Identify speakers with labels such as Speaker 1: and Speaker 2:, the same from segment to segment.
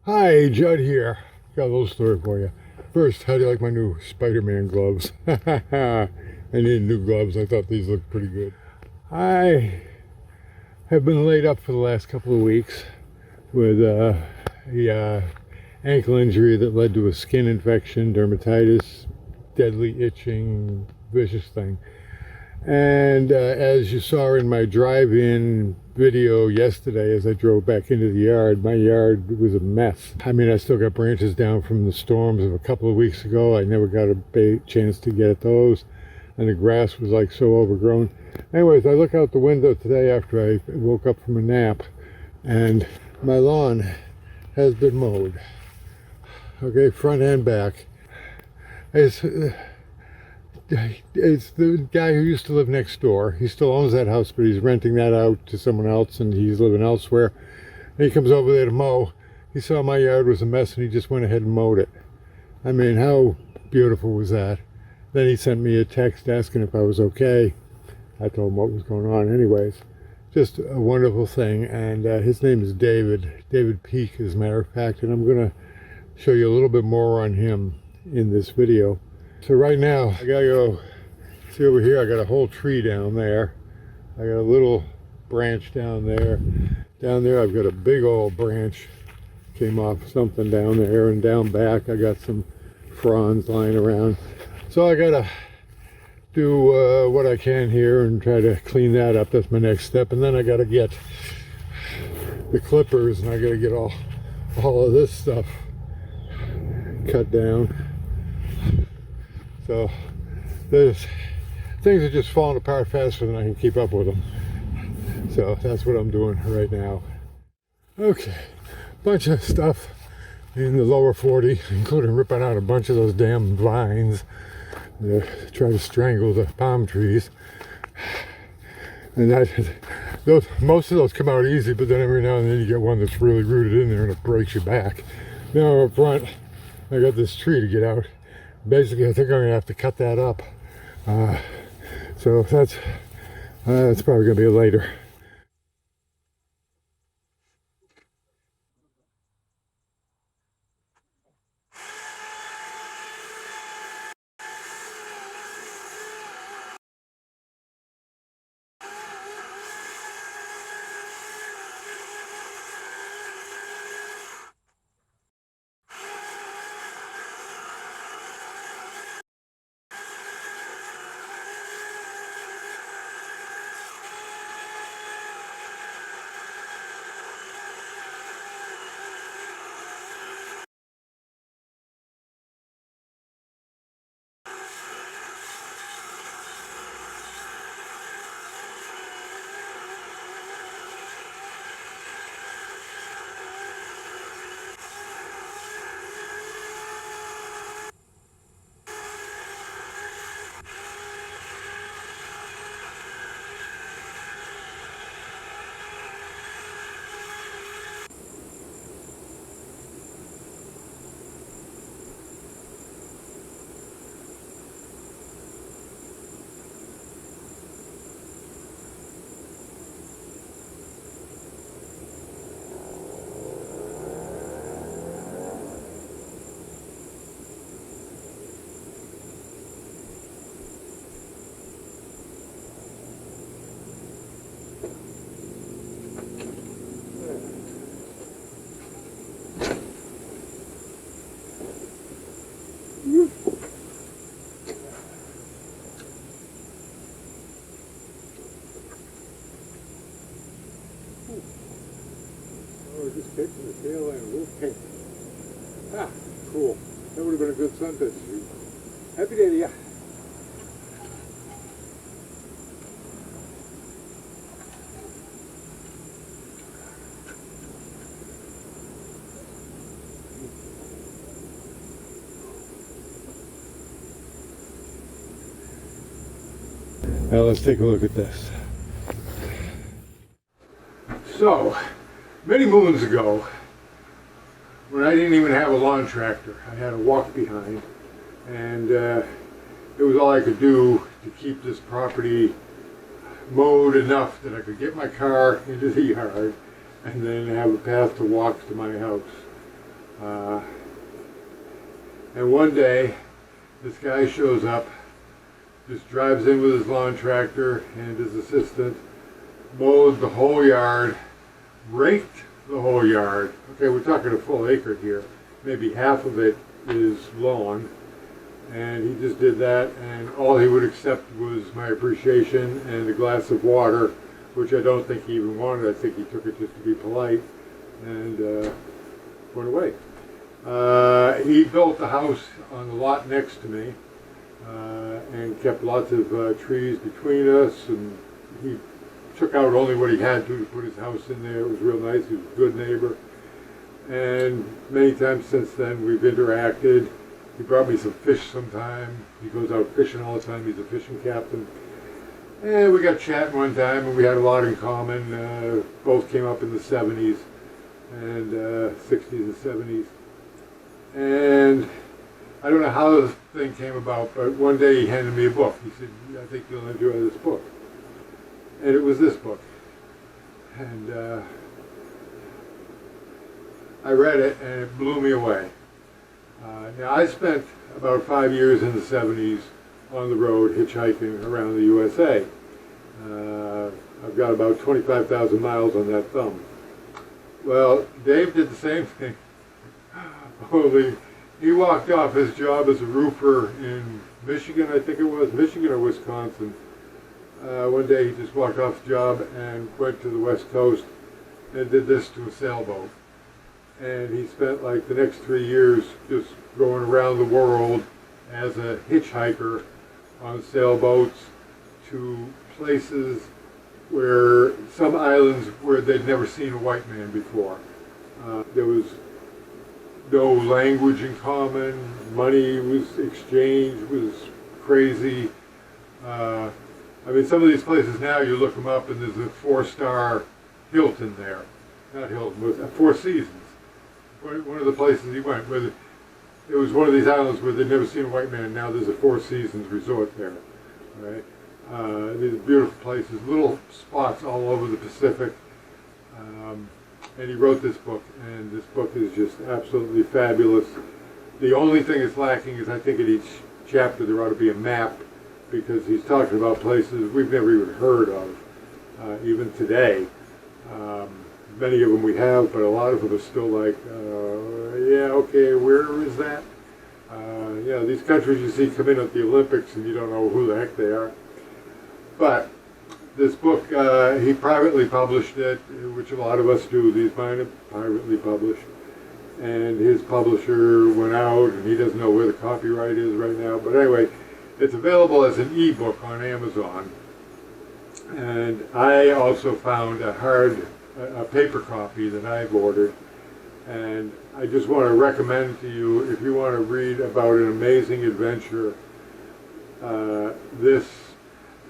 Speaker 1: Hi, Judd here. Got a little story for you. First, how do you like my new Spiderman gloves? I needed new gloves. I thought these looked pretty good. I have been laid up for the last couple of weeks with a ankle injury that led to a skin infection, dermatitis, deadly itching, vicious thing. And as you saw in my drive-in video yesterday as I drove back into the yard, my yard was a mess. I mean, I still got branches down from the storms of a couple of weeks ago. I never got a chance to get at those. And the grass was like so overgrown. Anyways, I look out the window today after I woke up from a nap, and my lawn has been mowed. Okay, front and back. It's the guy who used to live next door. He still owns that house, but he's renting that out to someone else, and he's living elsewhere. And he comes over there to mow. He saw my yard was a mess, and he just went ahead and mowed it. I mean, how beautiful was that? Then he sent me a text asking if I was okay. I told him what was going on. Anyways, just a wonderful thing. And his name is David Peak, as a matter of fact. And I'm going to show you a little bit more on him in this video. So right now, I gotta go, see over here, I got a whole tree down there. I got a little branch down there. Down there, I've got a big old branch. Came off something down there, and down back, I got some fronds lying around. So I gotta do what I can here and try to clean that up. That's my next step. And then I gotta get the clippers, and I gotta get all of this stuff cut down. So things are just falling apart faster than I can keep up with them. So that's what I'm doing right now. Okay, bunch of stuff in the lower 40, including ripping out a bunch of those damn vines to try to strangle the palm trees. And most of those come out easy, but then every now and then you get one that's really rooted in there and it breaks your back. Now up front, I got this tree to get out. Basically, I think I'm gonna have to cut that up. So that's probably gonna be later. Just catching the tail end, a little pink. Ah, cool. That would have been a good sunset shoot. Happy day to ya. Now let's take a look at this. So, many moons ago, when I didn't even have a lawn tractor, I had a walk behind, and it was all I could do to keep this property mowed enough that I could get my car into the yard and then have a path to walk to my house. Uh, and one day, this guy shows up, just drives in with his lawn tractor and his assistant, mowed the whole yard, raked the whole yard. Okay, we're talking a full acre here. Maybe half of it is lawn. And he just did that, and all he would accept was my appreciation and a glass of water, which I don't think he even wanted. I think he took it just to be polite, and went away. He built the house on the lot next to me, and kept lots of trees between us, and he took out only what he had to put his house in there. It was real nice. He was a good neighbor. And many times since then we've interacted. He brought me some fish sometime. He goes out fishing all the time. He's a fishing captain. And we got chatting one time, and we had a lot in common. Both came up in the 70s and 60s and 70s. And I don't know how the thing came about, but one day he handed me a book. He said, I think you'll enjoy this book. And it was this book. And I read it, and it blew me away. Now, I spent about 5 years in the 70s on the road hitchhiking around the USA. I've got about 25,000 miles on that thumb. Well, Dave did the same thing, only he walked off his job as a roofer in Michigan, I think it was, Michigan or Wisconsin. One day he just walked off the job and went to the West Coast and did this to a sailboat. And he spent like the next 3 years just going around the world as a hitchhiker on sailboats to places where, some islands where they'd never seen a white man before. There was no language in common, money was exchanged, was crazy. I mean, some of these places now, you look them up and there's a 4-star Hilton there. Not Hilton, but Four Seasons. One of the places he went, where it was one of these islands where they'd never seen a white man, and now there's a Four Seasons resort there. Right? These beautiful places, little spots all over the Pacific. And he wrote this book, and this book is just absolutely fabulous. The only thing it's lacking is, I think in each chapter there ought to be a map, because he's talking about places we've never even heard of, even today. Many of them we have, but a lot of them are still like, yeah, okay, where is that? You know, these countries you see come in at the Olympics and you don't know who the heck they are. But this book, he privately published it, which a lot of us do. These mine are privately published. And his publisher went out, and he doesn't know where the copyright is right now. But anyway, it's available as an e-book on Amazon. And I also found a paper copy that I've ordered. And I just want to recommend to you, if you want to read about an amazing adventure,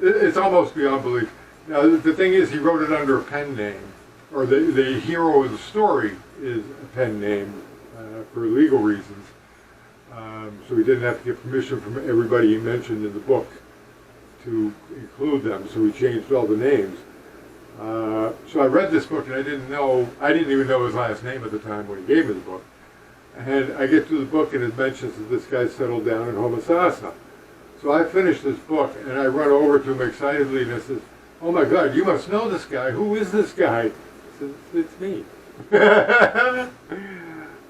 Speaker 1: it's almost beyond belief. Now, the thing is, he wrote it under a pen name, or the hero of the story is a pen name for legal reasons. So he didn't have to get permission from everybody he mentioned in the book to include them, so he changed all the names. So I read this book, and I didn't even know his last name at the time when he gave me the book. And I get to the book, and it mentions that this guy settled down in Homosassa. So I finished this book, and I run over to him excitedly, and I says, "Oh my God, you must know this guy. Who is this guy?" He says, "It's me."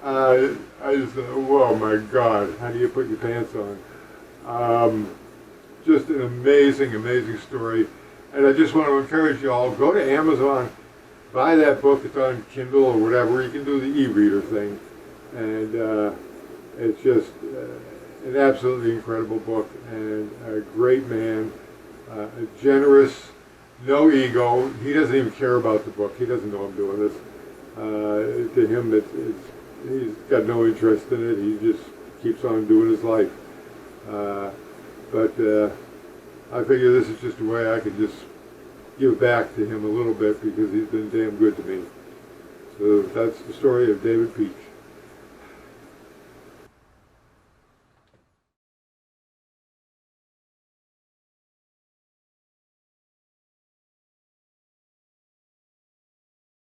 Speaker 1: I just thought, whoa, my God, how do you put your pants on? Just an amazing, amazing story. And I just want to encourage you all, go to Amazon, buy that book. It's on Kindle or whatever. You can do the e-reader thing. And it's just an absolutely incredible book, and a great man, generous, no ego. He doesn't even care about the book. He doesn't know I'm doing this. To him, he's got no interest in it. He just keeps on doing his life. But I figure this is just a way I can just give back to him a little bit, because he's been damn good to me. So that's the story of David Peach.